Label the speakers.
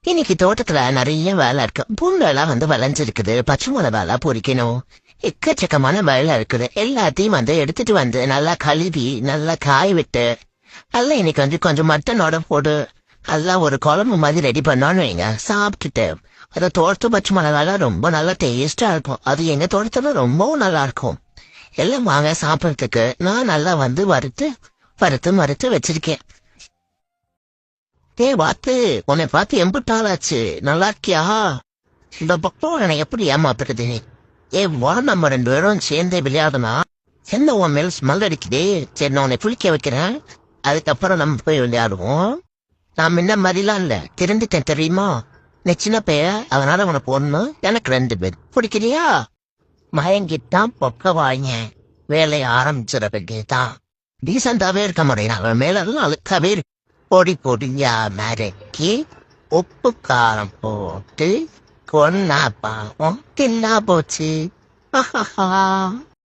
Speaker 1: இன்னைக்கு தோட்டத்துல நிறைய வேலை இருக்கு. பூண்டெல்லாம் விளைஞ்சிருக்குது. பச்சை மிளகாலாம் பொரிக்கணும். எக்கச்சக்கமான வேலை இருக்குது. எல்லாத்தையும் எடுத்துட்டு நல்லா கழுவி நல்லா காய விட்டு நல்லா இன்னைக்கு கொஞ்சம் மட்டனோட போட்டு நல்லா ஒரு குழம்பு மாதிரி ரெடி பண்ணோன்னு வைங்க. சாப்பிட்டுட்டு அதை தோட்டத்து பச்சை மிளகாலாம் ரொம்ப நல்லா டேஸ்டா இருக்கும். அது எங்க தோட்டத்துல ரொம்பவும் நல்லா இருக்கும். எல்லாம் வாங்க சாப்பிடறதுக்கு. நான் நல்லா வறுத்து வறுத்து மறுத்து வச்சிருக்கேன். வாத்து உன்னை பார்த்து எம்பிட்டாளாச்சு. நல்லா இருக்கியா? இந்த பக்கம் என்னை எப்படி ஏமாத்துறது? வா நம்ம 2 பேரும் சேர்ந்தே விளையாடனா. என்ன உன் மேல் ஸ்மெல் அடிக்குதே. சரி நான் உன்னை குளிக்க வைக்கிறேன். அதுக்கப்புறம் நம்ம போய் விளையாடுவோம். நான் முன்ன மாதிரிலாம் இல்ல, திருந்துட்டேன் தெரியுமா? நீ சின்ன பைய, அதனால உனக்கு 1, எனக்கு 2 பேர். பிடிக்கிறியா? மயங்கிட்டான் பொக்க வாங்க. வேலையை ஆரம்பிச்சிடறதுக்கு தான் டீசெண்டாவே இருக்க முடியும். அவன் மேலாம் அழுக்காவே இருக்கு. பொடியா மறைக்கி உப்பு காரம் போட்டு கொன்னா பாவம் தின்னா போச்சு.